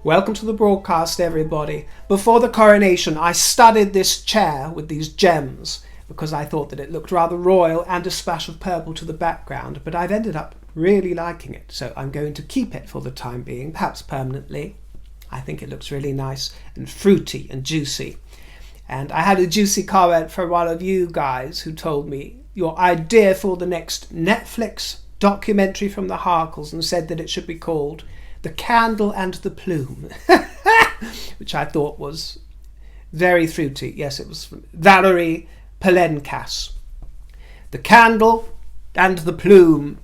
Welcome to the broadcast, everybody. Before the coronation, I studied this chair with these gems because I thought that it looked rather royal and a splash of purple to the background, but I've ended up really liking it, so I'm going to keep it for the time being, perhaps permanently. I think it looks really nice and fruity and juicy. And I had a juicy comment from one of you guys who told me your idea for the next Netflix documentary from the Harkles and said that it should be called The Candle and the Plume, which I thought was very fruity. Yes, it was from Valerie Palenkas. The Candle and the Plume,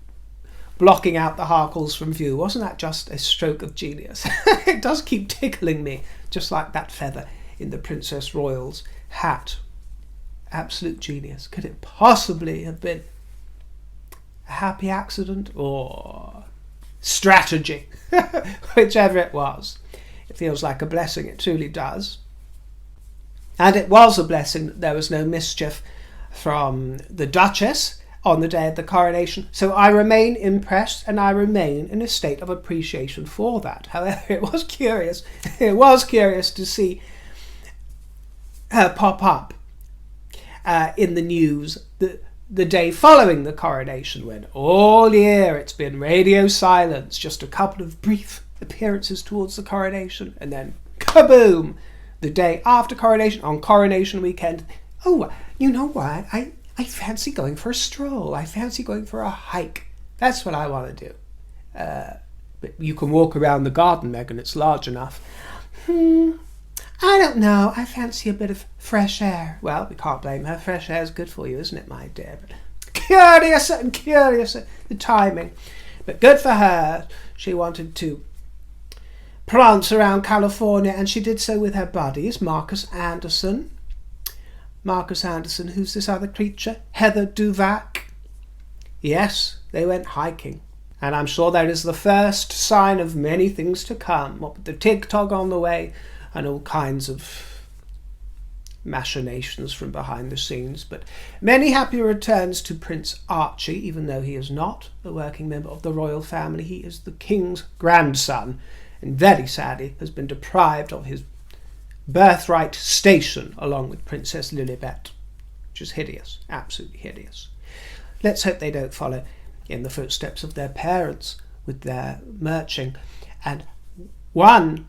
blocking out the Harkles from view. Wasn't that just a stroke of genius? It does keep tickling me, just like that feather in the Princess Royal's hat. Absolute genius. Could it possibly have been a happy accident or strategy? Whichever it was, it feels like a blessing. It truly does. And it was a blessing that there was no mischief from the Duchess on the day of the coronation. So I remain impressed and I remain in a state of appreciation for that. However, it was curious. It was curious to see her pop up in the news the day following the coronation, when all year it's been radio silence, just a couple of brief appearances towards the coronation, and then kaboom, the day after coronation, on coronation weekend. Oh, you know what? I fancy going for a stroll. I fancy going for a hike. That's what I want to do. But you can walk around the garden, Megan. It's large enough. I don't know. I fancy a bit of fresh air. Well, we can't blame her. Fresh air is good for you, isn't it, my dear? But curious the timing. But good for her. She wanted to prance around California, and she did so with her buddies, Marcus Anderson. Marcus Anderson, who's this other creature? Heather Duvac. Yes, they went hiking. And I'm sure that is the first sign of many things to come. What with the TikTok on the way, and all kinds of machinations from behind the scenes. But many happy returns to Prince Archie, even though he is not a working member of the royal family. He is the king's grandson, and very sadly has been deprived of his birthright station along with Princess Lilibet, which is hideous, absolutely hideous. Let's hope they don't follow in the footsteps of their parents with their merching. And one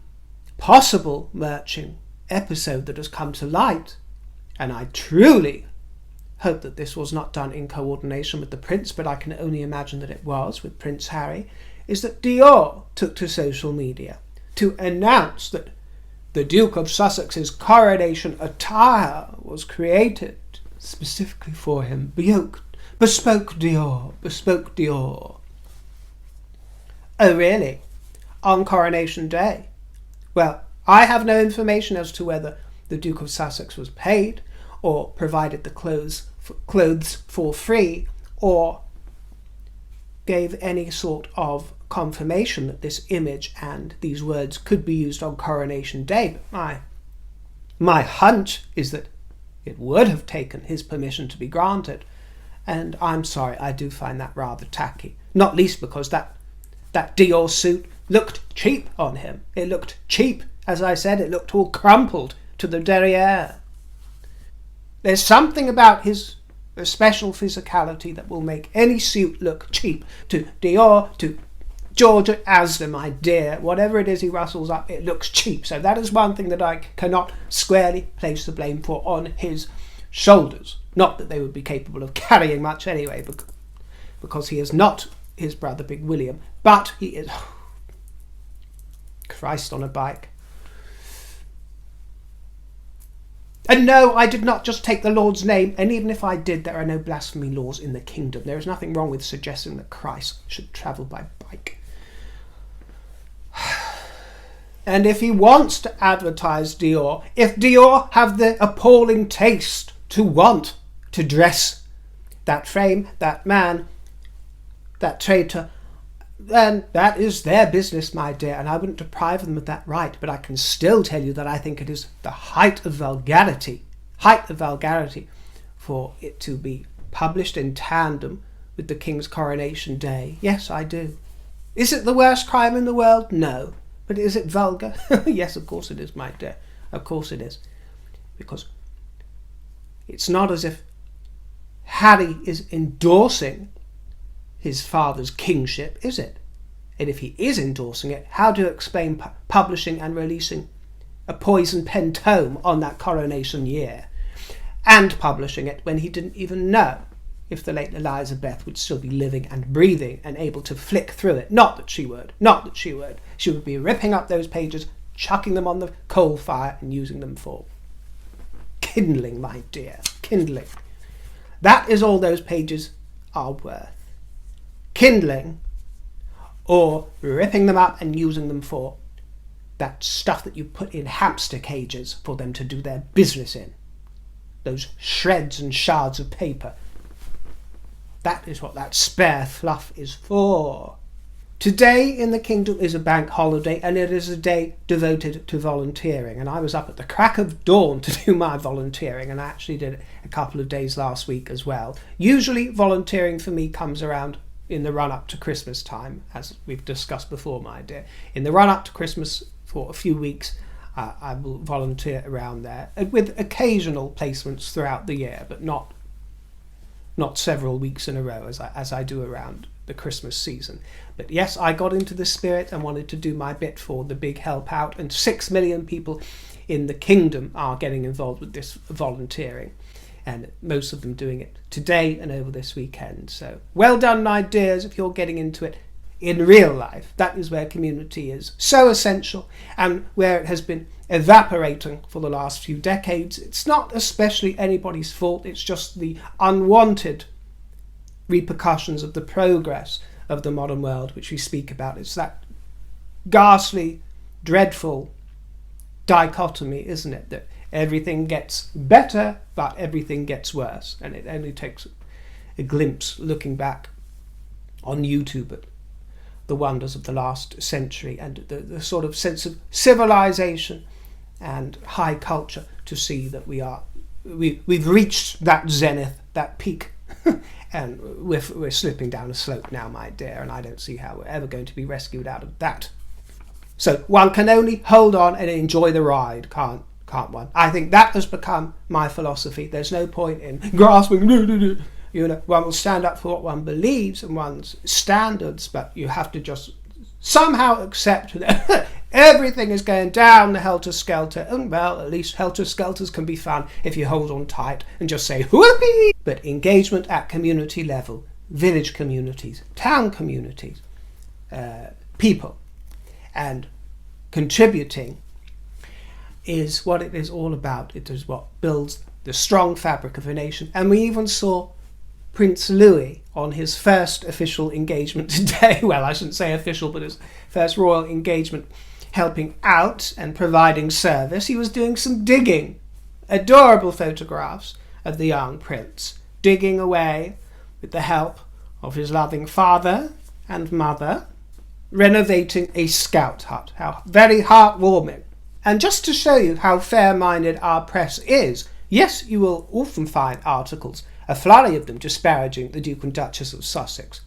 possible merching episode that has come to light, and I truly hope that this was not done in coordination with the prince, but I can only imagine that it was with Prince Harry, is that DIOR took to social media to announce that the Duke of Sussex's coronation attire was created specifically for him. Bespoke DIOR. Oh really? On coronation day? Well, I have no information as to whether the Duke of Sussex was paid or provided the clothes for free or gave any sort of confirmation that this image and these words could be used on coronation day. But my hunch is that it would have taken his permission to be granted, and I'm sorry, I do find that rather tacky, not least because that DIOR suit looked cheap on him. It looked cheap. As I said, it looked all crumpled to the derriere. There's something about his special physicality that will make any suit look cheap. To DIOR, to Georgia Asda, my dear, whatever it is he rustles up, it looks cheap. So that is one thing that I cannot squarely place the blame for on his shoulders. Not that they would be capable of carrying much anyway, because he is not his brother Big William, but he is... Christ on a bike. And no, I did not just take the Lord's name, and even if I did, there are no blasphemy laws in the kingdom. There is nothing wrong with suggesting that Christ should travel by bike. And if he wants to advertise DIOR, if DIOR have the appalling taste to want to dress that frame, that man, that traitor, then that is their business, my dear, and I wouldn't deprive them of that right, but I can still tell you that I think it is the height of vulgarity for it to be published in tandem with the King's coronation day. Yes, I do. Is it the worst crime in the world? No. But is it vulgar? Yes, of course it is, my dear. Of course it is. Because it's not as if Harry is endorsing his father's kingship, is it? And if he is endorsing it, how do you explain publishing and releasing a poison pen tome on that coronation year, and publishing it when he didn't even know if the late Elizabeth would still be living and breathing and able to flick through it? Not that she would. She would be ripping up those pages, chucking them on the coal fire and using them for kindling, my dear, kindling. That is all those pages are worth. Kindling, or ripping them up and using them for that stuff that you put in hamster cages for them to do their business in. Those shreds and shards of paper. That is what that spare fluff is for. Today in the kingdom is a bank holiday, and it is a day devoted to volunteering. And I was up at the crack of dawn to do my volunteering, and I actually did it a couple of days last week as well. Usually volunteering for me comes around in the run-up to Christmas time, as we've discussed before, my dear. In the run-up to Christmas, for a few weeks, I will volunteer around there, with occasional placements throughout the year, but not several weeks in a row as I do around the Christmas season. But yes, I got into the spirit and wanted to do my bit for the big help out, and 6 million people in the kingdom are getting involved with this volunteering, and most of them doing it today and over this weekend. So well done, my dears, if you're getting into it in real life. That is where community is so essential, and where it has been evaporating for the last few decades. It's not especially anybody's fault, it's just the unwanted repercussions of the progress of the modern world which we speak about. It's that ghastly, dreadful dichotomy, isn't it, that everything gets better but everything gets worse, and it only takes a glimpse looking back on YouTube at the wonders of the last century and the sort of sense of civilization and high culture to see that we've reached that zenith, that peak, and we're slipping down a slope now, my dear, and I don't see how we're ever going to be rescued out of that. So one can only hold on and enjoy the ride, can't one? I think that has become my philosophy. There's no point in grasping. One will stand up for what one believes and one's standards, but you have to just somehow accept that everything is going down the helter-skelter, and well, at least helter-skelters can be fun if you hold on tight and just say whoopee. But engagement at community level, village communities, town communities, people, and contributing is what it is all about. It is what builds the strong fabric of a nation. And we even saw Prince Louis on his first official engagement today. Well, I shouldn't say official, but his first royal engagement, helping out and providing service. He was doing some digging. Adorable photographs of the young prince digging away with the help of his loving father and mother, renovating a scout hut. How very heartwarming. And just to show you how fair-minded our press is, yes, you will often find articles, a flurry of them, disparaging the Duke and Duchess of Sussex.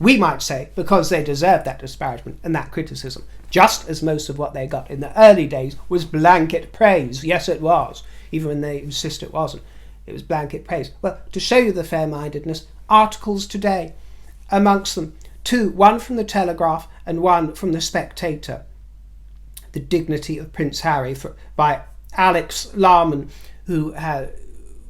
We might say because they deserve that disparagement and that criticism, just as most of what they got in the early days was blanket praise. Yes, it was, even when they insist it wasn't. It was blanket praise. Well, to show you the fair-mindedness, articles today, amongst them two, one from the Telegraph and one from the Spectator, The Dignity of Prince Harry, by Alex Larman, who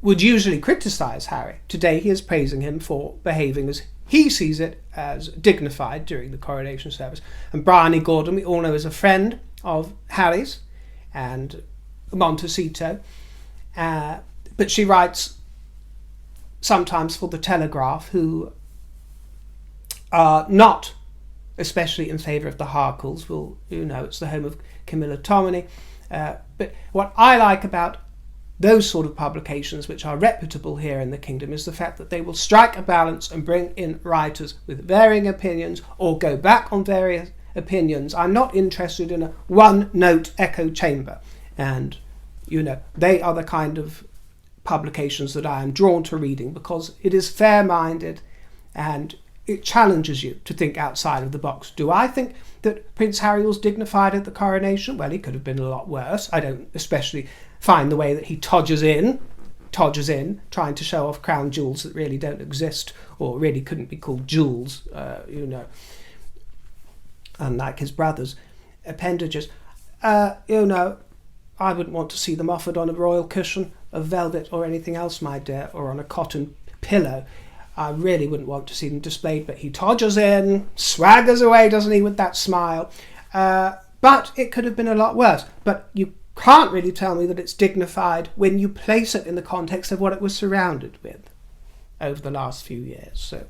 would usually criticise Harry. Today he is praising him for behaving as he sees it, as dignified during the coronation service. And Bryony Gordon, we all know, is a friend of Harry's and Montecito, but she writes sometimes for the Telegraph, who are not especially in favour of the Harkles. Well, it's the home of Camilla Tominey. But what I like about those sort of publications, which are reputable here in the kingdom, is the fact that they will strike a balance and bring in writers with varying opinions, or go back on various opinions. I'm not interested in a one-note echo chamber. And, they are the kind of publications that I am drawn to reading, because it is fair-minded and it challenges you to think outside of the box. Do I think that Prince Harry was dignified at the coronation? Well, he could have been a lot worse. I don't especially find the way that he todges in, trying to show off crown jewels that really don't exist, or really couldn't be called jewels, unlike his brother's appendages. I wouldn't want to see them offered on a royal cushion of velvet or anything else, my dear, or on a cotton pillow. I really wouldn't want to see them displayed, but he todgers in, swaggers away, doesn't he, with that smile. But it could have been a lot worse. But you can't really tell me that it's dignified when you place it in the context of what it was surrounded with over the last few years. So,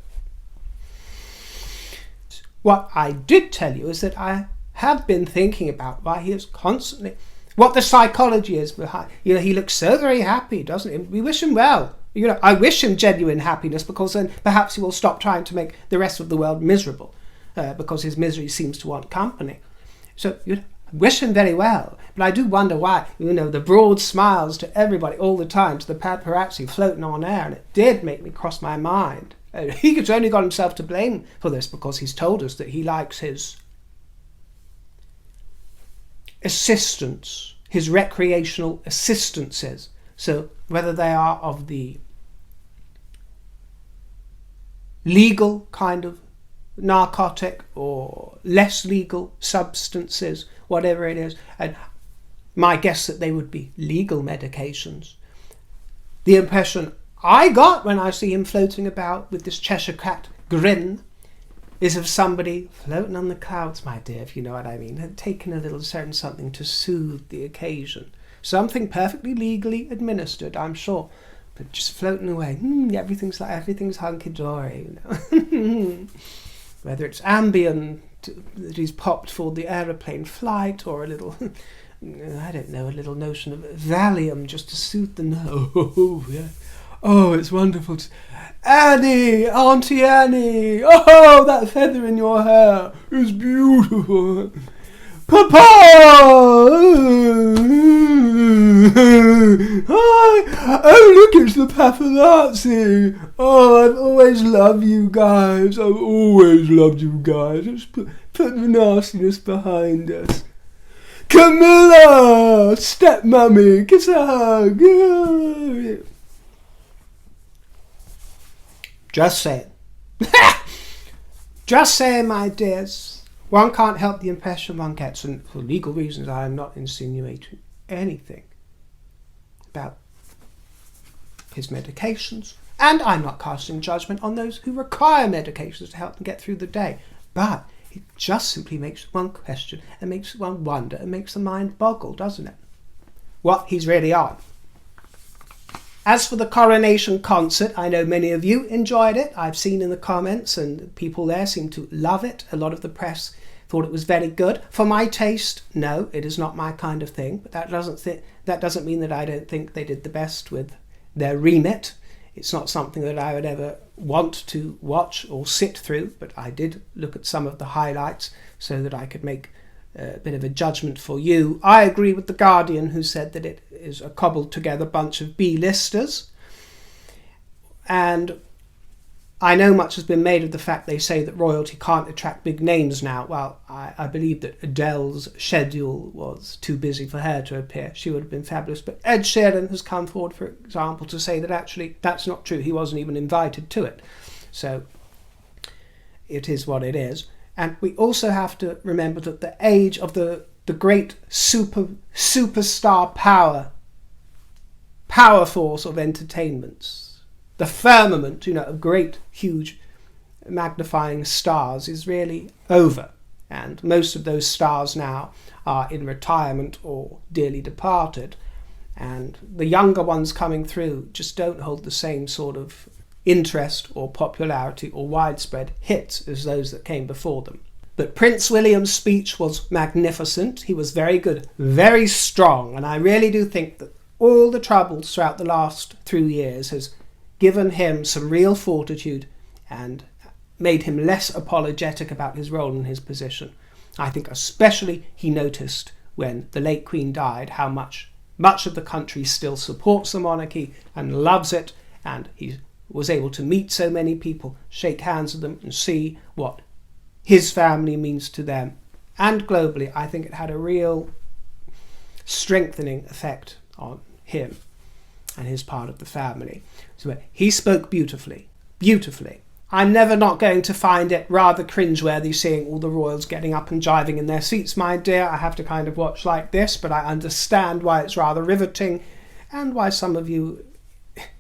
what I did tell you is that I have been thinking about why he is constantly, what the psychology is behind. He looks so very happy, doesn't he? We wish him well. I wish him genuine happiness, because then perhaps he will stop trying to make the rest of the world miserable, because his misery seems to want company. So wish him very well. But I do wonder why, the broad smiles to everybody all the time, to the paparazzi floating on air, and it did make me cross my mind. He's only got himself to blame for this, because he's told us that he likes his assistants, his recreational assistances. So whether they are of the legal kind of narcotic or less legal substances, whatever it is, and my guess that they would be legal medications. The impression I got when I see him floating about with this Cheshire Cat grin is of somebody floating on the clouds, my dear, if you know what I mean, taking a little certain something to soothe the occasion. Something perfectly legally administered, I'm sure, but just floating away. Everything's hunky-dory, Whether it's Ambien that he's popped for the aeroplane flight, or a little, I don't know, a little notion of Valium just to soothe the nerve. Yeah. Oh, it's wonderful. Annie, Auntie Annie, oh, that feather in your hair is beautiful. Papa! Oh, look, it's the paparazzi. Oh, I've always loved you guys. Let's put the nastiness behind us. Camilla! Stepmummy, kiss a hug. Just saying. Just saying, my dears. One can't help the impression one gets, and for legal reasons I am not insinuating anything about his medications, and I'm not casting judgment on those who require medications to help them get through the day. But it just simply makes one question, and makes one wonder, and makes the mind boggle, doesn't it? What he's really on. As for the coronation concert, I know many of you enjoyed it. I've seen in the comments, and people there seem to love it. A lot of the press thought it was very good. For my taste, no, it is not my kind of thing. But that doesn't mean that I don't think they did the best with their remit. It's not something that I would ever want to watch or sit through, but I did look at some of the highlights so that I could make a bit of a judgment for you. I agree with The Guardian, who said that it is a cobbled together bunch of B-listers. And I know much has been made of the fact they say that royalty can't attract big names now. Well, I believe that Adele's schedule was too busy for her to appear. She would have been fabulous. But Ed Sheeran has come forward, for example, to say that actually that's not true. He wasn't even invited to it. So it is what it is. And we also have to remember that the age of the great superstar power force of entertainments, the firmament, of great, huge, magnifying stars is really over. And most of those stars now are in retirement or dearly departed. And the younger ones coming through just don't hold the same sort of interest or popularity or widespread hits as those that came before them. But Prince William's speech was magnificent. He was very good, very strong, and I really do think that all the troubles throughout the last 3 years has given him some real fortitude and made him less apologetic about his role and his position. I think especially he noticed when the late Queen died how much of the country still supports the monarchy and loves it, and he was able to meet so many people, shake hands with them and see what his family means to them. And globally, I think it had a real strengthening effect on him and his part of the family. So he spoke beautifully, beautifully. I'm never not going to find it rather cringeworthy seeing all the royals getting up and jiving in their seats, my dear. I have to kind of watch like this, but I understand why it's rather riveting and why some of you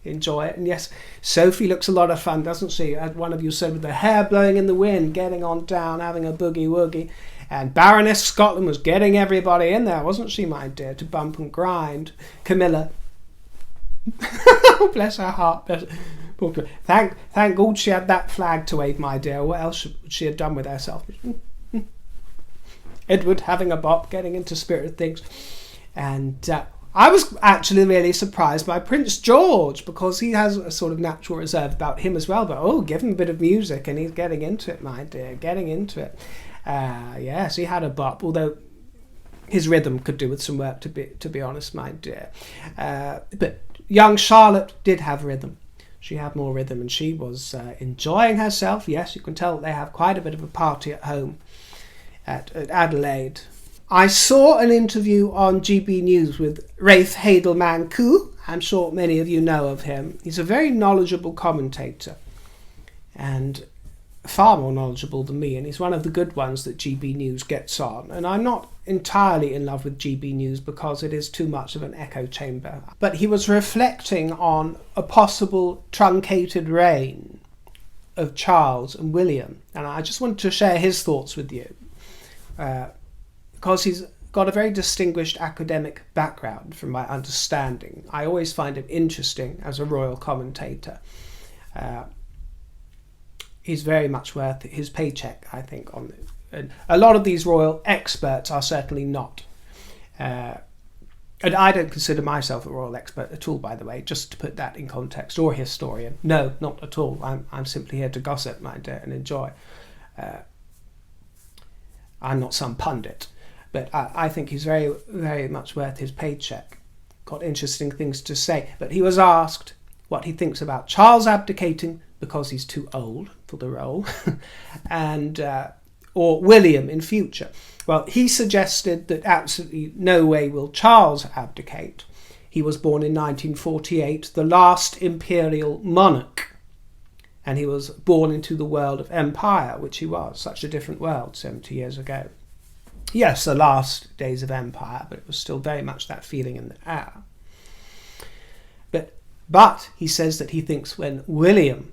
enjoy it. And yes, Sophie looks a lot of fun, doesn't she? As one of you said, with the hair blowing in the wind, getting on down, having a boogie-woogie. And Baroness Scotland was getting everybody in there, wasn't she, my dear, to bump and grind. Camilla. Bless her heart. Bless her. Thank God she had that flag to wave, my dear. What else would she have done with herself? Edward having a bop, getting into spirited things. And I was actually really surprised by Prince George, because he has a sort of natural reserve about him as well. But give him a bit of music and he's getting into it, my dear, getting into it. Yes, he had a bop, although his rhythm could do with some work, to be honest, my dear. But young Charlotte did have rhythm. She had more rhythm and she was enjoying herself. Yes, you can tell they have quite a bit of a party at home at Adelaide. I saw an interview on GB News with Rafe Hadelman-Koo. I'm sure many of you know of him. He's a very knowledgeable commentator and far more knowledgeable than me, and he's one of the good ones that GB News gets on. And I'm not entirely in love with GB News because it is too much of an echo chamber. But he was reflecting on a possible truncated reign of Charles and William, and I just wanted to share his thoughts with you. Because he's got a very distinguished academic background, from my understanding. I always find him interesting as a royal commentator. He's very much worth his paycheck, I think. And a lot of these royal experts are certainly not. And I don't consider myself a royal expert at all, by the way, just to put that in context, or a historian. No, not at all. I'm simply here to gossip, my dear, and enjoy. I'm not some pundit. But I think he's very, very much worth his paycheck. Got interesting things to say. But he was asked what he thinks about Charles abdicating because he's too old for the role, and or William in future. Well, he suggested that absolutely no way will Charles abdicate. He was born in 1948, the last imperial monarch. And he was born into the world of empire, which he was. Such a different world 70 years ago. Yes, the last days of empire, but it was still very much that feeling in the air. But he says that he thinks when William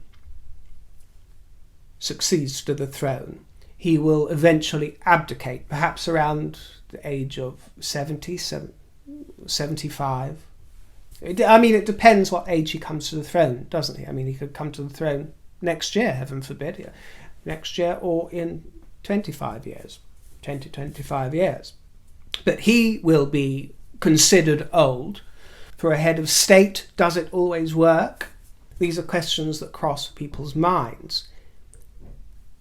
succeeds to the throne, he will eventually abdicate, perhaps around the age of 70, 75. It depends what age he comes to the throne, doesn't he? I mean, he could come to the throne next year, heaven forbid, next year, or in 25 years. 10 to 25 years. But he will be considered old. For a head of state, does it always work? These are questions that cross people's minds.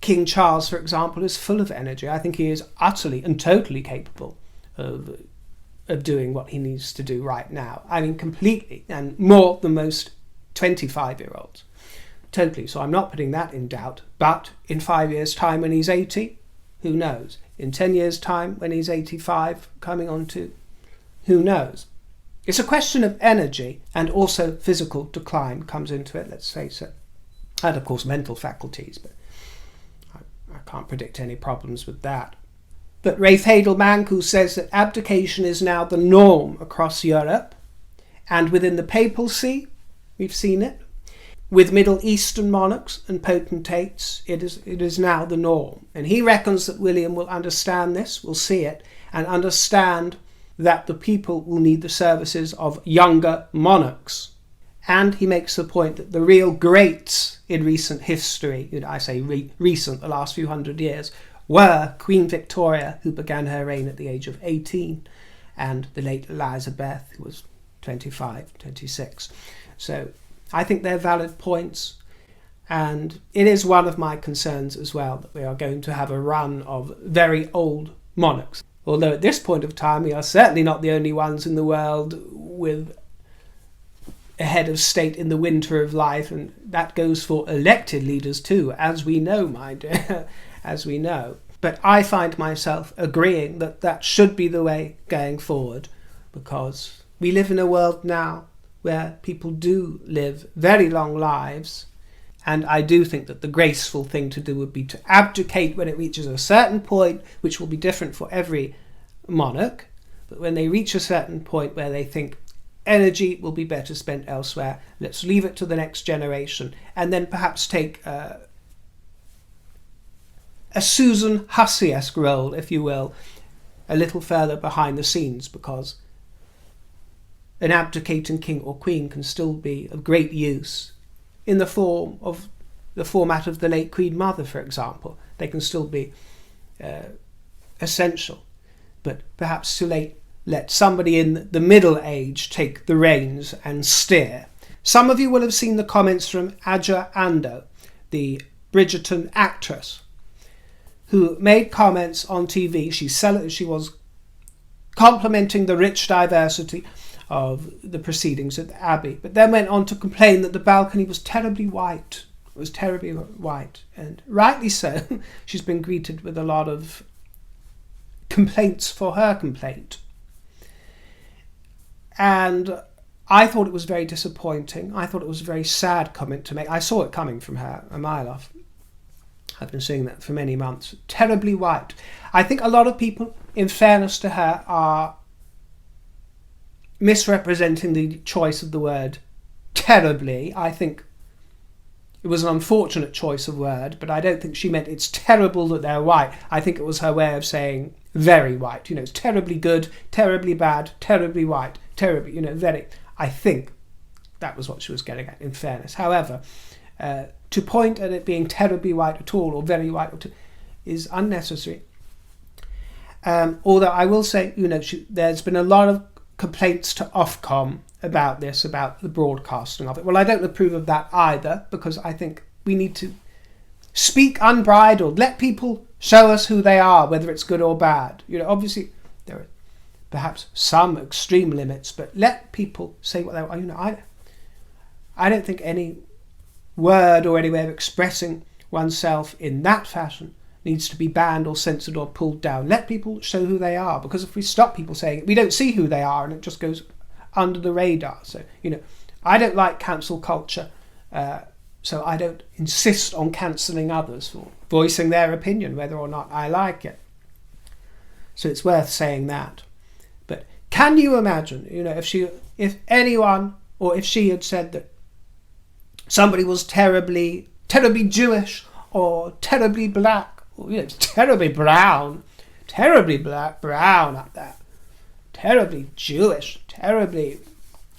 King Charles, for example, is full of energy. I think he is utterly and totally capable of doing what he needs to do right now. I mean, completely, and more than most 25-year-olds. Totally. So I'm not putting that in doubt. But in 5 years' time, when he's 80, who knows? In 10 years' time, when he's 85, coming on to, who knows? It's a question of energy, and also physical decline comes into it, let's face it. And, of course, mental faculties, but I can't predict any problems with that. But Rafe Hadelman-Koo says that abdication is now the norm across Europe, and within the Papal-See, we've seen it. With Middle Eastern monarchs and potentates, it is now the norm. And he reckons that William will understand this, will see it, and understand that the people will need the services of younger monarchs. And he makes the point that the real greats in recent history, I say recent, the last few hundred years, were Queen Victoria, who began her reign at the age of 18, and the late Elizabeth, who was 25, 26. So I think they're valid points, and it is one of my concerns as well that we are going to have a run of very old monarchs. Although at this point of time we are certainly not the only ones in the world with a head of state in the winter of life, and that goes for elected leaders too, as we know, my dear, as we know. But I find myself agreeing that that should be the way going forward, because we live in a world now where people do live very long lives, and I do think that the graceful thing to do would be to abdicate when it reaches a certain point, which will be different for every monarch, but when they reach a certain point where they think energy will be better spent elsewhere, let's leave it to the next generation, and then perhaps take a Susan Hussey-esque role, if you will, a little further behind the scenes, because an abdicating king or queen can still be of great use in the format of the late Queen Mother, for example. They can still be essential, but perhaps to let somebody in the middle age take the reins and steer. Some of you will have seen the comments from Aja Ando, the Bridgerton actress, who made comments on TV. She was complimenting the rich diversity of the proceedings at the Abbey, but then went on to complain that the balcony was terribly white. It was terribly white, and rightly so. She's been greeted with a lot of complaints for her complaint. And I thought it was very disappointing. I thought it was a very sad comment to make. I saw it coming from her a mile off. I've been seeing that for many months. Terribly white. I think a lot of people, in fairness to her, are misrepresenting the choice of the word terribly. I think it was an unfortunate choice of word, but I don't think she meant it's terrible that they're white. I think it was her way of saying very white. It's terribly good, terribly bad, terribly white, terribly, very. I think that was what she was getting at, in fairness. However, to point at it being terribly white at all, or very white, is unnecessary. Although I will say, there's been a lot of complaints to Ofcom about this, about the broadcasting of it. Well, I don't approve of that either, because I think we need to speak unbridled, let people show us who they are, whether it's good or bad. Obviously there are perhaps some extreme limits, but let people say what they are. I don't think any word or any way of expressing oneself in that fashion needs to be banned or censored or pulled down. Let people show who they are, because if we stop people saying it, we don't see who they are, and it just goes under the radar. So, I don't like cancel culture, so I don't insist on cancelling others for voicing their opinion, whether or not I like it. So it's worth saying that. But can you imagine, if anyone, or if she had said that somebody was terribly Jewish, or terribly black, or terribly brown, terribly brown up there, terribly Jewish, terribly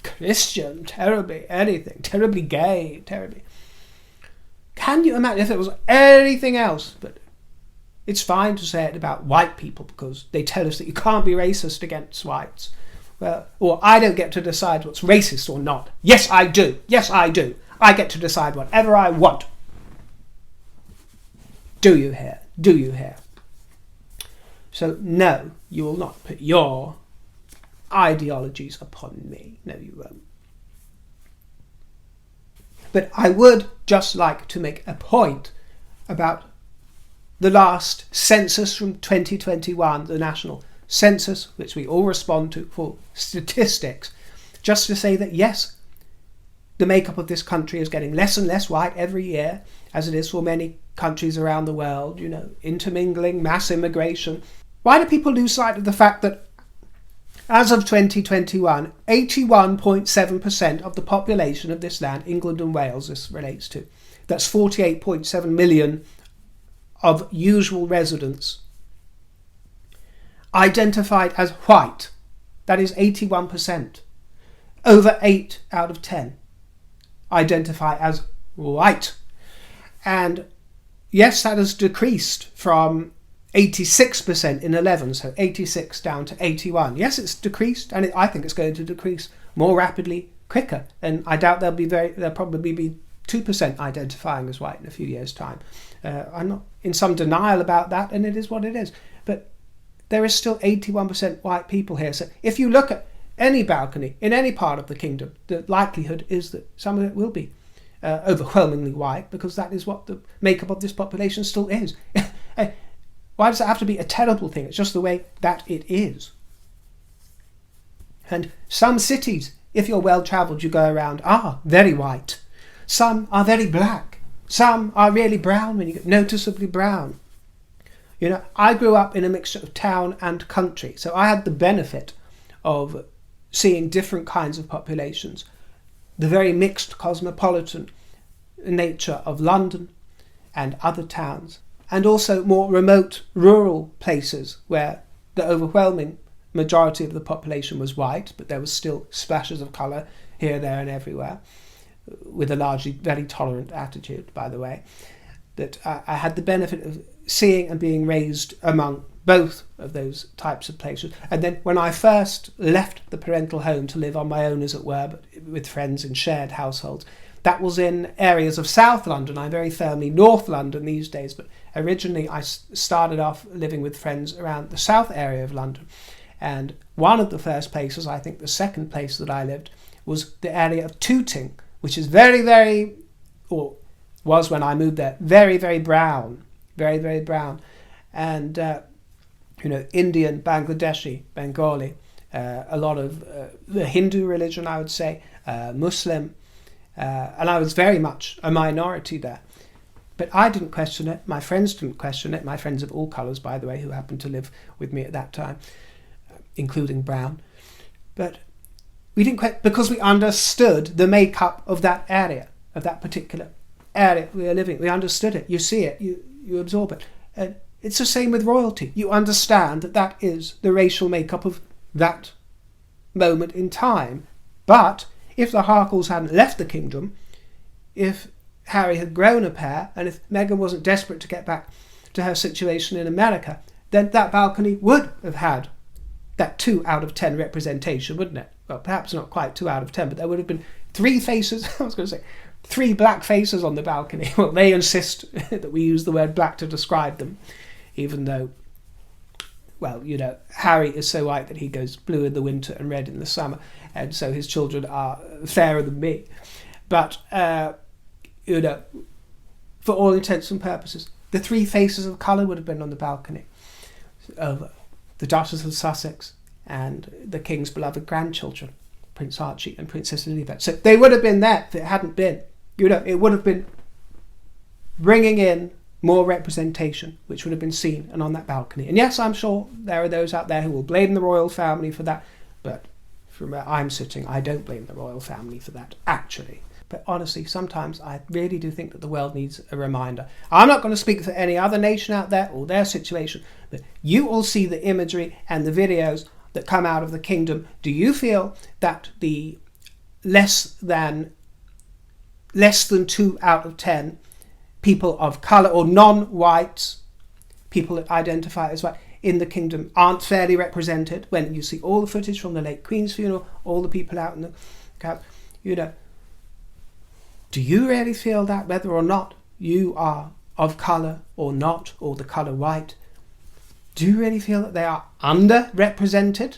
Christian, terribly anything, terribly gay, terribly. Can you imagine if it was anything else? But it's fine to say it about white people, because they tell us that you can't be racist against whites. Well, or I don't get to decide what's racist or not. Yes, I do. Yes, I do. I get to decide whatever I want. Do you hear? Do you hear? So no, you will not put your ideologies upon me. No, you won't. But I would just like to make a point about the last census from 2021, the national census, which we all respond to for statistics, just to say that yes, the makeup of this country is getting less and less white every year, as it is for many countries around the world, intermingling, mass immigration. Why do people lose sight of the fact that as of 2021, 81.7% of the population of this land, England and Wales this relates to, that's 48.7 million of usual residents, identified as white. That is 81%. Over 8 out of 10 identify as white. And yes, that has decreased from 86% in 11, so 86 down to 81. Yes, it's decreased, and I think it's going to decrease more rapidly, quicker. And I doubt there'll probably be 2% identifying as white in a few years' time. I'm not in some denial about that, and it is what it is. But there is still 81% white people here. So if you look at any balcony in any part of the kingdom, the likelihood is that some of it will be overwhelmingly white, because that is what the makeup of this population still is. Why does it have to be a terrible thing? It's just the way that it is. And some cities, if you're well travelled, you go around, are very white. Some are very black. Some are really brown, when you get noticeably brown. You know, I grew up in a mixture of town and country, so I had the benefit of seeing different kinds of populations. The very mixed cosmopolitan nature of London and other towns, and also more remote rural places where the overwhelming majority of the population was white, but there was still splashes of colour here, there and everywhere, with a largely very tolerant attitude, by the way. That I had the benefit of seeing and being raised among both of those types of places. And then when I first left the parental home to live on my own, as it were, but with friends in shared households, that was in areas of South London. I'm very firmly North London these days, but originally I started off living with friends around the south area of London. And one of the first places, I think the second place that I lived, was the area of Tooting, which is very, very, or was when I moved there, very, very brown. Very, very brown. And, you know, Indian, Bangladeshi, Bengali, a lot of the Hindu religion, I would say, Muslim, and I was very much a minority there. But I didn't question it. My friends didn't question it. My friends of all colours, by the way, who happened to live with me at that time, including brown. But we didn't question, because we understood the makeup of that area, of that particular area we are living. We understood it. You see it. You absorb it. And it's the same with royalty. You understand that that is the racial makeup of that moment in time. But if the Harkles hadn't left the kingdom, if Harry had grown a pair, and if Meghan wasn't desperate to get back to her situation in America, then that balcony would have had that 2 out of 10 representation, wouldn't it? Well, perhaps not quite 2 out of 10, but there would have been 3 faces, I was going to say, 3 black faces on the balcony. Well, they insist that we use the word black to describe them, even though, well, you know, Harry is so white that he goes blue in the winter and red in the summer, and so his children are fairer than me. But, you know, for all intents and purposes, the 3 faces of colour would have been on the balcony of the Duchess of Sussex and the King's beloved grandchildren, Prince Archie and Princess Elizabeth. So they would have been there if it hadn't been. You know, it would have been bringing in more representation, which would have been seen and on that balcony. And yes, I'm sure there are those out there who will blame the royal family for that, but from where I'm sitting, I don't blame the royal family for that, actually. But honestly, sometimes I really do think that the world needs a reminder. I'm not going to speak for any other nation out there or their situation, but you all see the imagery and the videos that come out of the kingdom. Do you feel that the less than 2 out of 10 people of colour or non-whites, people that identify as white, in the kingdom aren't fairly represented? When you see all the footage from the late Queen's funeral, all the people out in the crowd, you know, do you really feel that, whether or not you are of colour or not, or the colour white, do you really feel that they are underrepresented?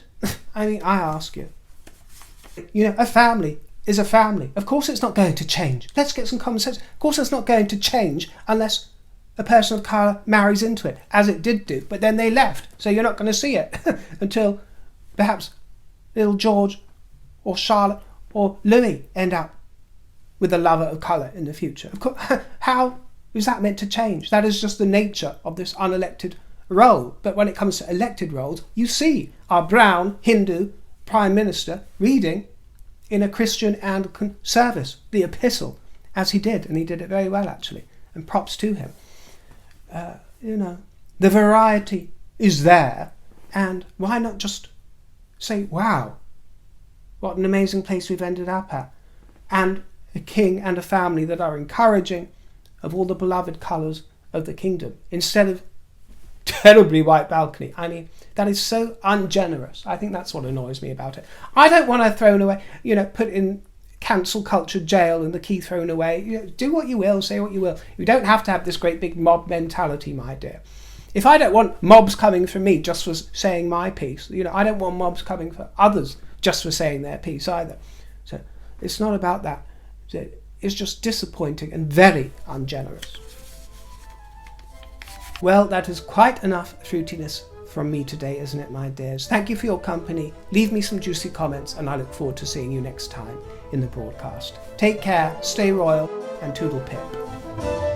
I mean, I ask you. You know, a family is a family. Of course it's not going to change. Let's get some common sense. Of course it's not going to change unless a person of colour marries into it, as it did do. But then they left, so you're not going to see it until perhaps little George or Charlotte or Louis end up with a lover of colour in the future. Of course, how is that meant to change? That is just the nature of this unelected role. But when it comes to elected roles, you see our brown Hindu Prime Minister reading in a Christian Anglican service the epistle, as he did, and he did it very well, actually, and props to him. You know, the variety is there, and why not just say, wow, what an amazing place we've ended up at, and a king and a family that are encouraging of all the beloved colours of the kingdom, instead of terribly white balcony. I mean, that is so ungenerous. I think that's what annoys me about it. I don't want to thrown away, you know, put in cancel culture jail and the key thrown away. You know, do what you will, say what you will. You don't have to have this great big mob mentality, my dear. If I don't want mobs coming for me just for saying my piece, you know, I don't want mobs coming for others just for saying their piece either. So it's not about that. It's just disappointing and very ungenerous. Well, that is quite enough fruitiness from me today, isn't it, my dears? Thank you for your company. Leave me some juicy comments, and I look forward to seeing you next time in the broadcast. Take care, stay royal, and toodle pip.